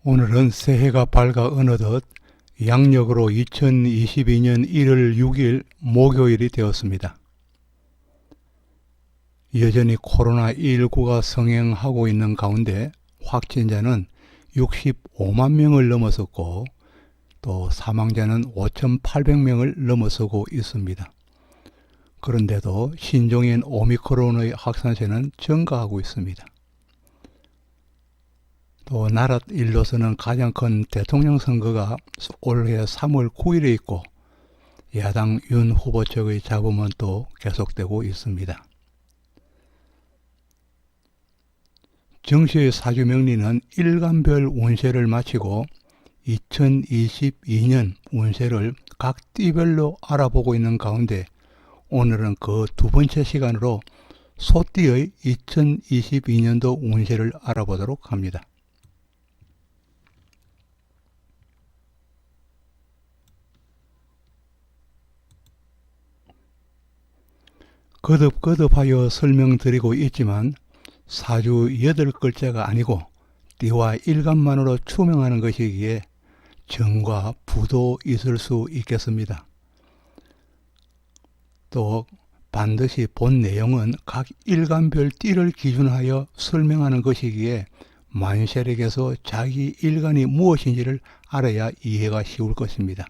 오늘은 새해가 밝아 어느덧 양력으로 2022년 1월 6일 목요일이 되었습니다. 여전히 코로나19가 성행하고 있는 가운데 확진자는 65만 명을 넘어섰고 또 사망자는 5,800명을 넘어서고 있습니다. 그런데도 신종인 오미크론의 확산세는 증가하고 있습니다. 또 나라 일로서는 가장 큰 대통령 선거가 올해 3월 9일에 있고 야당 윤 후보 측의 잡음은 또 계속되고 있습니다. 정시의 사주명리는 일간별 운세를 마치고 2022년 운세를 각 띠별로 알아보고 있는 가운데 오늘은 그 두 번째 시간으로 소띠의 2022년도 운세를 알아보도록 합니다. 거듭거듭하여 설명드리고 있지만 사주 8글자가 아니고 띠와 일간만으로 추명하는 것이기에 정과 부도 있을 수 있겠습니다. 또 반드시 본 내용은 각 일간별 띠를 기준하여 설명하는 것이기에 만세력에서 자기 일간이 무엇인지를 알아야 이해가 쉬울 것입니다.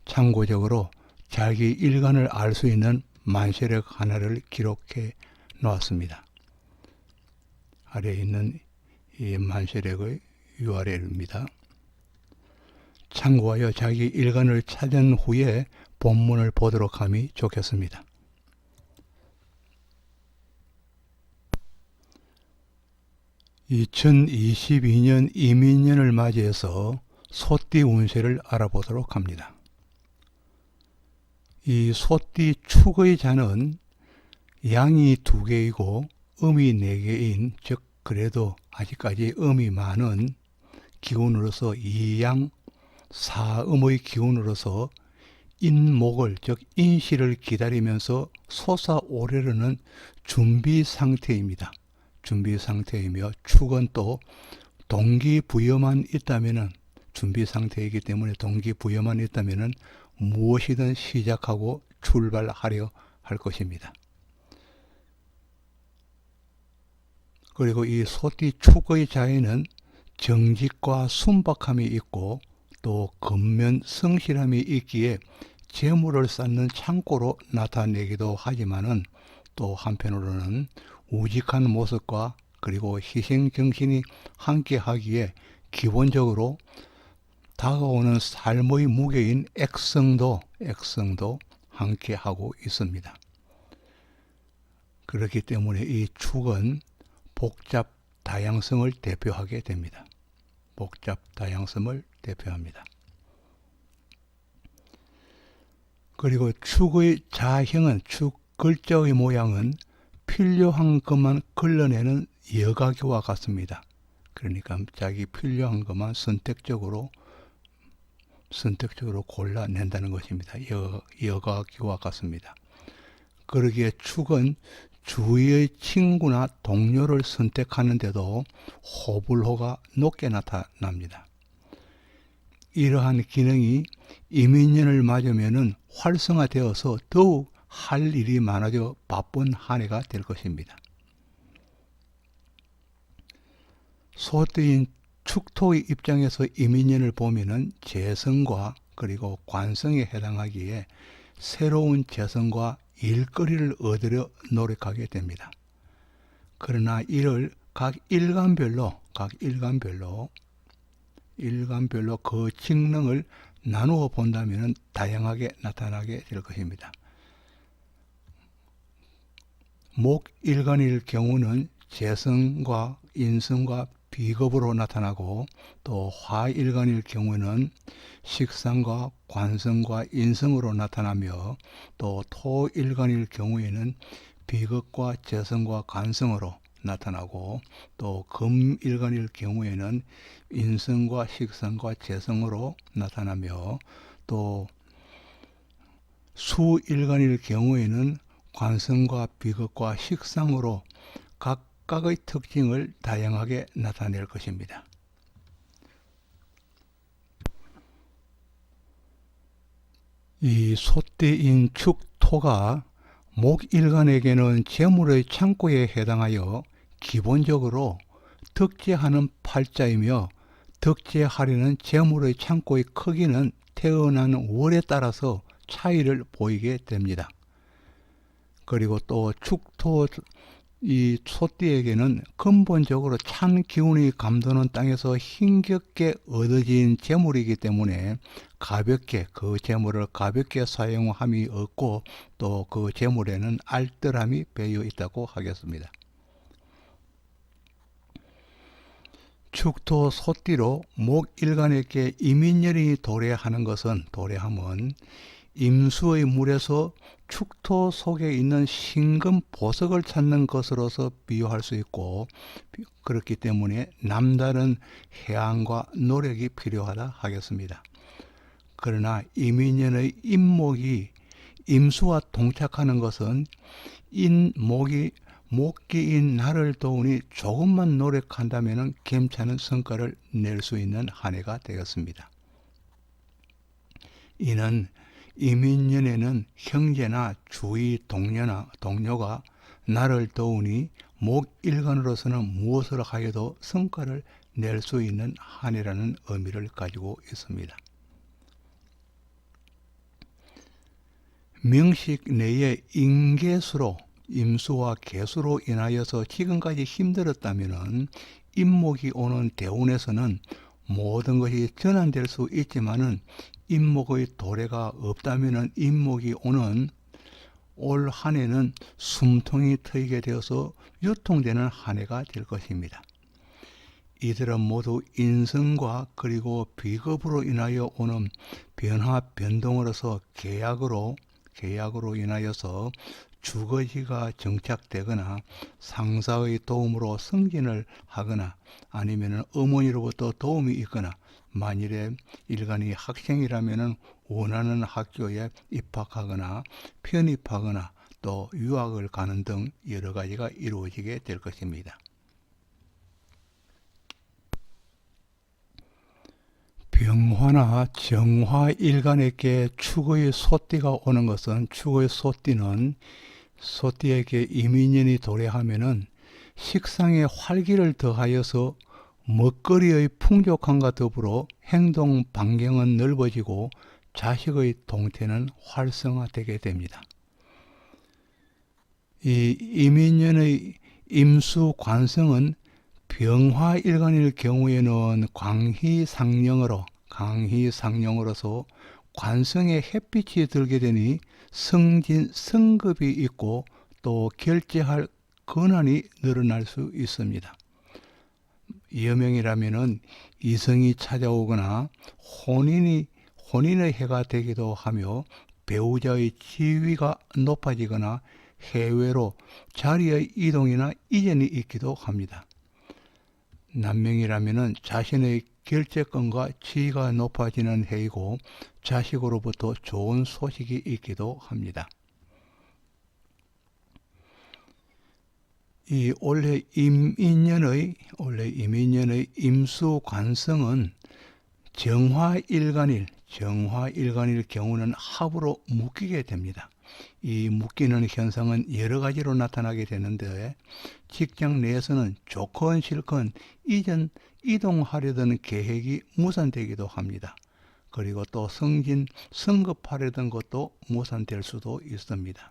참고적으로 자기 일간을 알 수 있는 만세력 하나를 기록해 놓았습니다. 아래에 있는 이 만세력의 URL입니다. 참고하여 자기 일간을 찾은 후에 본문을 보도록 함이 좋겠습니다. (2022년) 이민년을 맞이해서 소띠 운세를 알아보도록 합니다. 이 소띠 축의 자는 양이 2개이고 음이 4개인, 즉 그래도 아직까지 음이 많은 기운으로서 이양 사음의 기운으로서 인목을, 즉 인시를 기다리면서 솟아오르는 준비 상태입니다. 준비 상태이며 축은 또 동기부여만 있다면은, 준비 상태이기 때문에 동기부여만 있다면은 무엇이든 시작하고 출발하려 할 것입니다. 그리고 이 소띠 축의 자에는 정직과 순박함이 있고 또 근면 성실함이 있기에 재물을 쌓는 창고로 나타내기도 하지만은 또 한편으로는 우직한 모습과 그리고 희생정신이 함께하기에 기본적으로 다가오는 삶의 무게인 액성도 함께하고 있습니다. 그렇기 때문에 이 축은 복잡 다양성을 대표하게 됩니다. 복잡 다양성을 대표합니다. 그리고 축의 자형은, 축 글자의 모양은 필요한 것만 걸러내는 여가기와 같습니다. 그러니까 자기 필요한 것만 선택적으로 골라낸다는 것입니다. 여가기와 같습니다. 그러기에 축은 주위의 친구나 동료를 선택하는데도 호불호가 높게 나타납니다. 이러한 기능이 이민년을 맞으면 활성화되어서 더욱 할 일이 많아져 바쁜 한 해가 될 것입니다. 소띠인 축토의 입장에서 이민년을 보면은 재성과 그리고 관성에 해당하기에 새로운 재성과 일거리를 얻으려 노력하게 됩니다. 그러나 이를 각 일간별로 그 직능을 나누어 본다면 다양하게 나타나게 될 것입니다. 목일간일 경우는 재성과 인성과 비겁으로 나타나고 또 화일간일 경우는 식상과 관성과 인성으로 나타나며 또 토일간일 경우에는 비겁과 재성과 관성으로 나타나고 또 금일간일 경우에는 인성과 식상과 재성으로 나타나며 또 수일간일 경우에는 관성과 비겁과 식상으로 각각의 특징을 다양하게 나타낼 것입니다. 이 소띠인 축토가 목일간에게는 재물의 창고에 해당하여 기본적으로 득재하는 팔자이며, 득재하려는 재물의 창고의 크기는 태어난 월에 따라서 차이를 보이게 됩니다. 그리고 또 축토 이 소띠에게는 근본적으로 찬 기운이 감도는 땅에서 힘겹게 얻어진 재물이기 때문에 가볍게 그 재물을 가볍게 사용함이 없고, 또 그 재물에는 알뜰함이 배어 있다고 하겠습니다. 축토 소띠로 목일간에게 이민년이 도래함은 임수의 물에서 축토 속에 있는 신금 보석을 찾는 것으로서 비유할 수 있고, 그렇기 때문에 남다른 해안과 노력이 필요하다 하겠습니다. 그러나 이민년의 임목이 임수와 동착하는 것은 목기인 나를 도우니 조금만 노력한다면 괜찮은 성과를 낼 수 있는 한 해가 되었습니다. 이는 이민년에는 형제나 주위 동료가 나를 도우니 목일간으로서는 무엇을 하여도 성과를 낼 수 있는 한 해라는 의미를 가지고 있습니다. 명식 내에 인계수로 임수와 계수로 인하여서 지금까지 힘들었다면 임목이 오는 대운에서는 모든 것이 전환될 수 있지만은 임목의 도래가 없다면 임목이 오는 올 한 해는 숨통이 트이게 되어서 유통되는 한 해가 될 것입니다. 이들은 모두 인성과 그리고 비겁으로 인하여 오는 변화 변동으로서 계약으로 인하여서 주거지가 정착되거나 상사의 도움으로 승진을 하거나 아니면 어머니로부터 도움이 있거나, 만일에 일간이 학생이라면 원하는 학교에 입학하거나 편입하거나 또 유학을 가는 등 여러 가지가 이루어지게 될 것입니다. 병화나 정화 일간에게 축의 소띠가 오는 것은, 축의 소띠는 소띠에게 이민년이 도래하면은 식상의 활기를 더하여서 먹거리의 풍족함과 더불어 행동 반경은 넓어지고 자식의 동태는 활성화되게 됩니다. 이 이민년의 임수 관성은 병화일간일 경우에는 강희상령으로서 관성에 햇빛이 들게 되니 성급이 있고 또 결제할 권한이 늘어날 수 있습니다. 여명이라면은 이성이 찾아오거나 혼인의 해가 되기도 하며, 배우자의 지위가 높아지거나 해외로 자리의 이동이나 이전이 있기도 합니다. 남명이라면은 자신의 결재권과 지위가 높아지는 해이고, 자식으로부터 좋은 소식이 있기도 합니다. 이 올해 이민년의 임수 관성은 정화일간일 경우는 합으로 묶이게 됩니다. 이 묶이는 현상은 여러 가지로 나타나게 되는데, 직장 내에서는 좋건 싫건 이동하려던 계획이 무산되기도 합니다. 그리고 또 성급하려던 것도 무산될 수도 있습니다.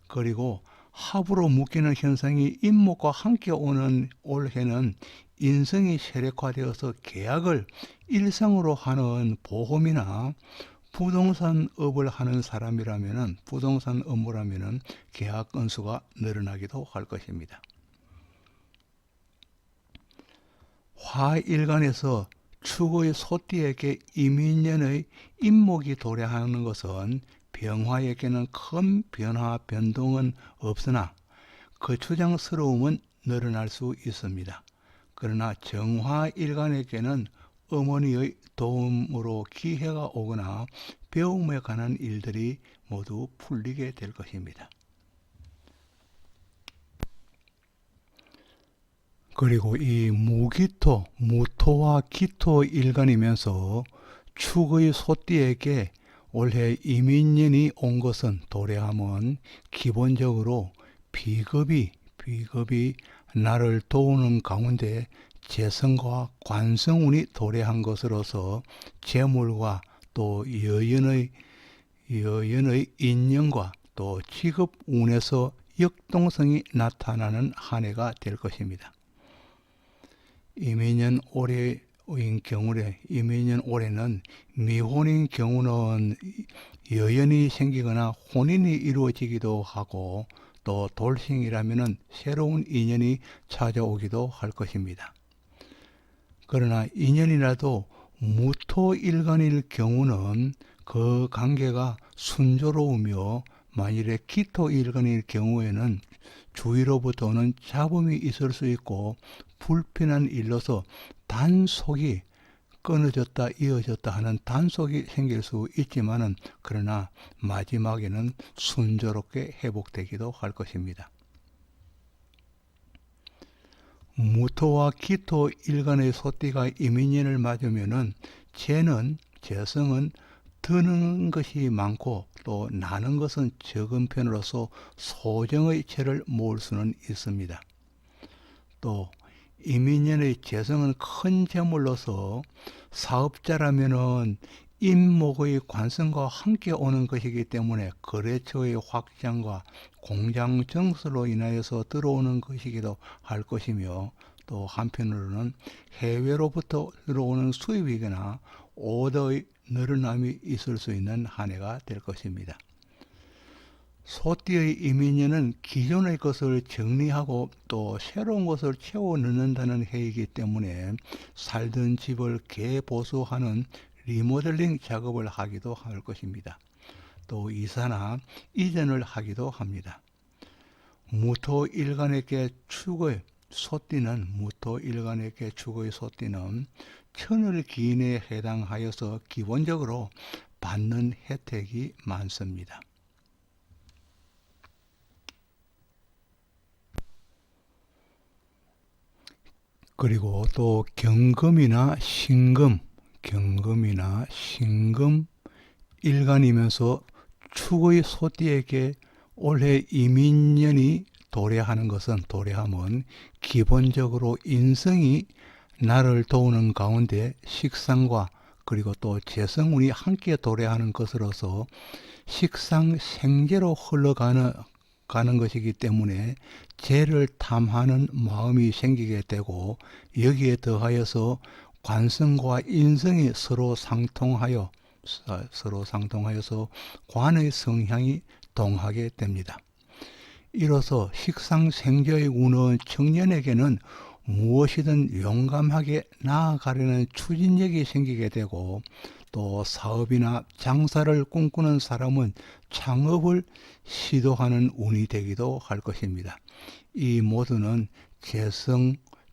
그리고 합으로 묶이는 현상이 임목과 함께 오는 올해는 인성이 세력화되어서 계약을 일상으로 하는 보험이나 부동산 업을 하는 사람이라면, 부동산 업무라면 계약 건수가 늘어나기도 할 것입니다. 화일간에서 축의 소띠에게 이민년의 임목이 도래하는 것은 병화에게는 큰 변화 변동은 없으나 거추장스러움은 늘어날 수 있습니다. 그러나 정화일간에게는 어머니의 도움으로 기회가 오거나 배움에 관한 일들이 모두 풀리게 될 것입니다. 그리고 이 무토와 기토 일간이면서 축의 소띠에게 올해 이민년이 온 것은 도래하면 기본적으로 비겁이 나를 도우는 가운데 재성과 관성운이 도래한 것으로서 재물과 또 여연의 인연과 또 직업운에서 역동성이 나타나는 한 해가 될 것입니다. 이민년 올해인 경우에 이민년 올해는 미혼인 경우는 여연이 생기거나 혼인이 이루어지기도 하고 또 돌싱이라면 새로운 인연이 찾아오기도 할 것입니다. 그러나 인연이라도 무토일간일 경우는 그 관계가 순조로우며 만일에 기토일간일 경우에는 주위로부터 오는 잡음이 있을 수 있고 불편한 일로서 단속이 끊어졌다 이어졌다 하는 단속이 생길 수 있지만은 그러나 마지막에는 순조롭게 회복되기도 할 것입니다. 무토와 기토 일간의 소띠가 이민년을 맞으면은 재성은 드는 것이 많고 또 나는 것은 적은 편으로서 소정의 채를 모을 수는 있습니다. 또 이민년의 재성은 큰 재물로서 사업자라면은 임목의 관성과 함께 오는 것이기 때문에 거래처의 확장과 공장 증설로 인하여서 들어오는 것이기도 할 것이며 또 한편으로는 해외로부터 들어오는 수입이거나 오더의 늘어남이 있을 수 있는 한 해가 될 것입니다. 소띠의 이민년은 기존의 것을 정리하고 또 새로운 것을 채워 넣는다는 해이기 때문에 살던 집을 개보수하는 리모델링 작업을 하기도 할 것입니다. 또 이사나 이전을 하기도 합니다. 무토일간에게 축의 소띠는 천을기인에 해당하여서 기본적으로 받는 혜택이 많습니다. 그리고 또 경금이나 신금 일간이면서 축의 소띠에게 올해 이민년이 도래하면 기본적으로 인성이 나를 도우는 가운데 식상과 그리고 또 재성운이 함께 도래하는 것으로서 식상생재로 흘러가는 것이기 때문에 재를 탐하는 마음이 생기게 되고 여기에 더하여서 관성과 인성이 서로 상통하여서 관의 성향이 동하게 됩니다. 이로써 식상생재의 운은 청년에게는 무엇이든 용감하게 나아가려는 추진력이 생기게 되고 또 사업이나 장사를 꿈꾸는 사람은 창업을 시도하는 운이 되기도 할 것입니다. 이 모두는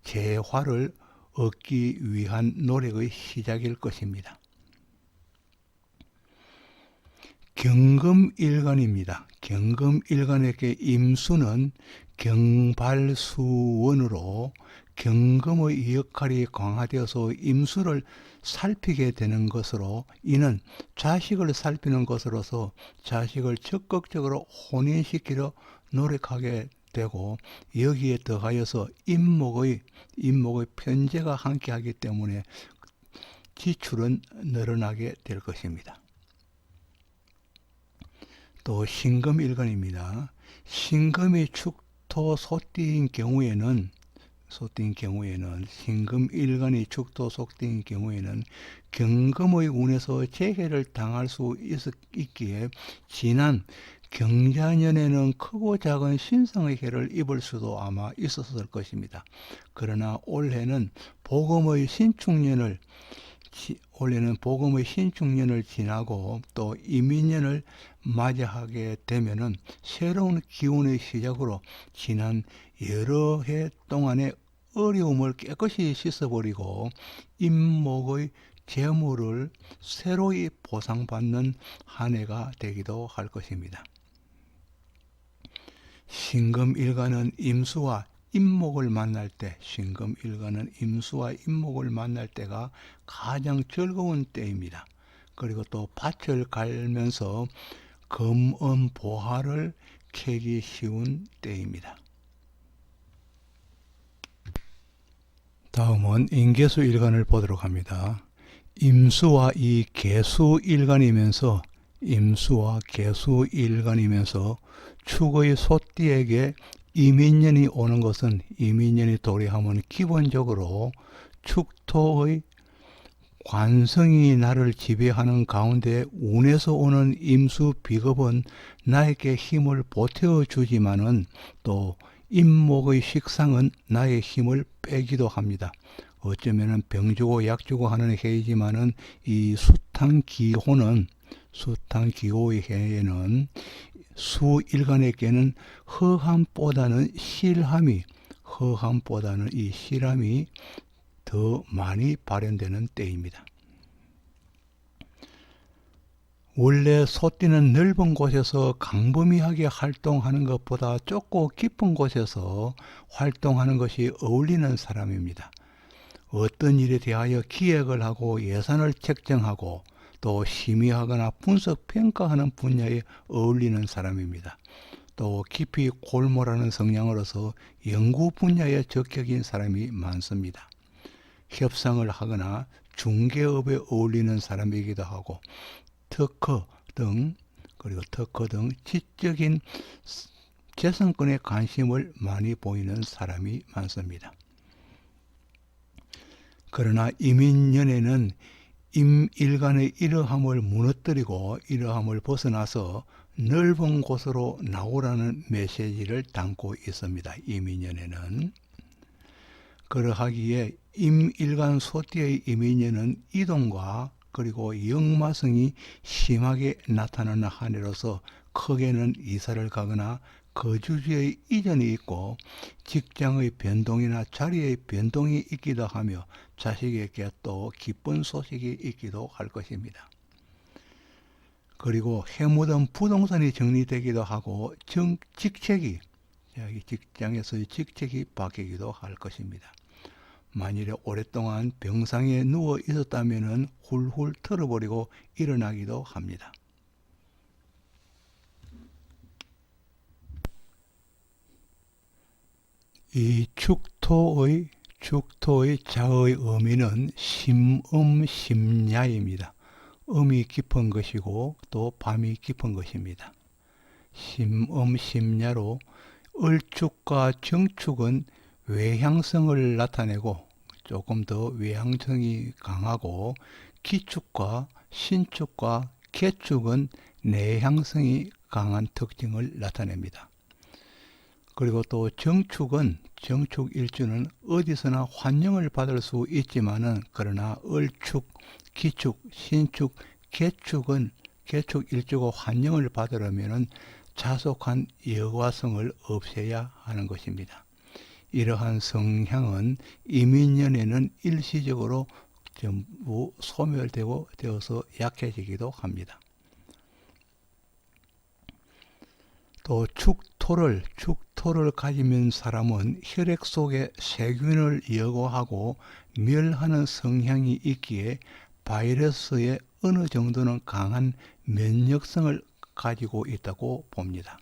재화를 얻기 위한 노력의 시작일 것입니다. 경금일간입니다. 경금일간에게 임수는 경발수원으로 경금의 역할이 강화되어서 임수를 살피게 되는 것으로 이는 자식을 살피는 것으로서 자식을 적극적으로 혼인시키려 노력하게 되고 여기에 더하여서 임목의 편재가 함께하기 때문에 지출은 늘어나게 될 것입니다. 또 신금일간입니다. 신금이 축토 소띠인 경우에는 신금일간이 축토 소띠인 경우에는 경금의 운에서 재해를 당할 수 있기에 지난 경자년에는 크고 작은 신상의 해를 입을 수도 아마 있었을 것입니다. 그러나 올해는 복음의 신축년을 지나고 또 이민년을 맞이하게 되면은 새로운 기운의 시작으로 지난 여러 해 동안의 어려움을 깨끗이 씻어버리고 임목의 재물을 새로이 보상받는 한 해가 되기도 할 것입니다. 신금일간은 임수와 임목을 만날 때가 가장 즐거운 때입니다. 그리고 또 밭을 갈면서 검은보화를 캐기 쉬운 때입니다. 다음은 인계수일간을 보도록 합니다. 임수와 이 계수일간이면서 축의 소띠에게 이민년이 오는 것은, 이민년이 도래하면 기본적으로 축토의 관성이 나를 지배하는 가운데 운에서 오는 임수 비겁은 나에게 힘을 보태어 주지만은 또 임목의 식상은 나의 힘을 빼기도 합니다. 어쩌면은 병주고 약주고 하는 해이지만은 이 수탕기호의 해에는 수일간에게는 허함보다는 실함이 더 많이 발현되는 때입니다. 원래 소띠는 넓은 곳에서 강범위하게 활동하는 것보다 좁고 깊은 곳에서 활동하는 것이 어울리는 사람입니다. 어떤 일에 대하여 기획을 하고 예산을 책정하고 또 심의하거나 분석 평가하는 분야에 어울리는 사람입니다. 또 깊이 골몰하는 성향으로서 연구 분야에 적격인 사람이 많습니다. 협상을 하거나 중개업에 어울리는 사람이기도 하고 특허 등 지적인 재산권에 관심을 많이 보이는 사람이 많습니다. 그러나 이민년에는 임일간의 이러함을 무너뜨리고 이러함을 벗어나서 넓은 곳으로 나오라는 메시지를 담고 있습니다. 이민년에는. 그러하기에 임일간 소띠의 이민년은 이동과 그리고 역마성이 심하게 나타나는 한 해로서 크게는 이사를 가거나 거주지의 이전이 있고 직장의 변동이나 자리의 변동이 있기도 하며 자식에게 또 기쁜 소식이 있기도 할 것입니다. 그리고 해무던 부동산이 정리되기도 하고 직장에서의 직책이 바뀌기도 할 것입니다. 만일에 오랫동안 병상에 누워 있었다면 훌훌 털어버리고 일어나기도 합니다. 이 축토의 자의 의미는 심음심야입니다. 음이 깊은 것이고 또 밤이 깊은 것입니다. 심음심야로 을축과 정축은 외향성을 나타내고 조금 더 외향성이 강하고 기축과 신축과 개축은 내향성이 강한 특징을 나타냅니다. 그리고 또 정축일주는 어디서나 환영을 받을 수 있지만은 그러나 을축, 기축, 신축, 개축일주가 환영을 받으려면은 자속한 여과성을 없애야 하는 것입니다. 이러한 성향은 이민년에는 일시적으로 전부 소멸되어서 약해지기도 합니다. 또 축토를 가지면 사람은 혈액 속에 세균을 여과하고 멸하는 성향이 있기에 바이러스에 어느 정도는 강한 면역성을 가지고 있다고 봅니다.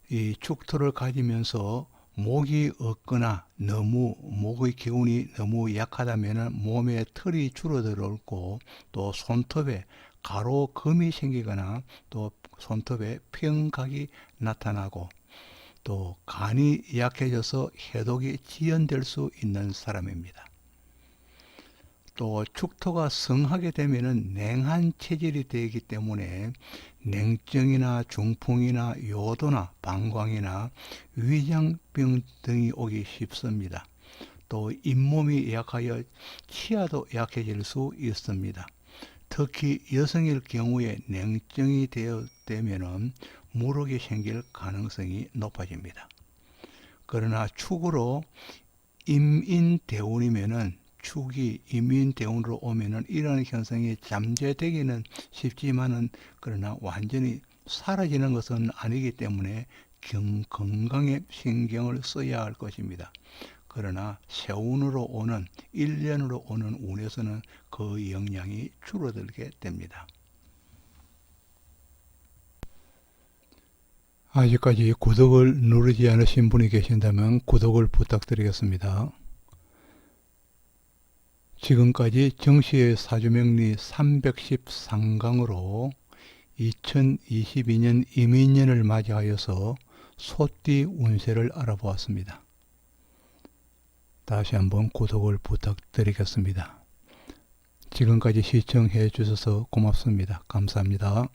이 축토를 가지면서 목이 없거나 목의 기운이 너무 약하다면 몸에 털이 줄어들고 또 손톱에 가로금이 생기거나 또 손톱에 평각이 나타나고 또 간이 약해져서 해독이 지연될 수 있는 사람입니다. 또 축토가 성하게 되면 냉한 체질이 되기 때문에 냉증이나 중풍이나 요도나 방광이나 위장병 등이 오기 쉽습니다. 또 잇몸이 약하여 치아도 약해질 수 있습니다. 특히 여성일 경우에 냉증이 되면 무력이 생길 가능성이 높아집니다. 그러나 축으로 임인대운이면은 축이 임인대운으로 오면은 이런 현상이 잠재되기는 쉽지만은 그러나 완전히 사라지는 것은 아니기 때문에 건강에 신경을 써야 할 것입니다. 그러나 세운으로 오는 1년으로 오는 운에서는 그 영향이 줄어들게 됩니다. 아직까지 구독을 누르지 않으신 분이 계신다면 구독을 부탁드리겠습니다. 지금까지 정시의 사주명리 313강으로 2022년 이민년을 맞이하여서 소띠 운세를 알아보았습니다. 다시 한번 구독을 부탁드리겠습니다. 지금까지 시청해 주셔서 고맙습니다. 감사합니다.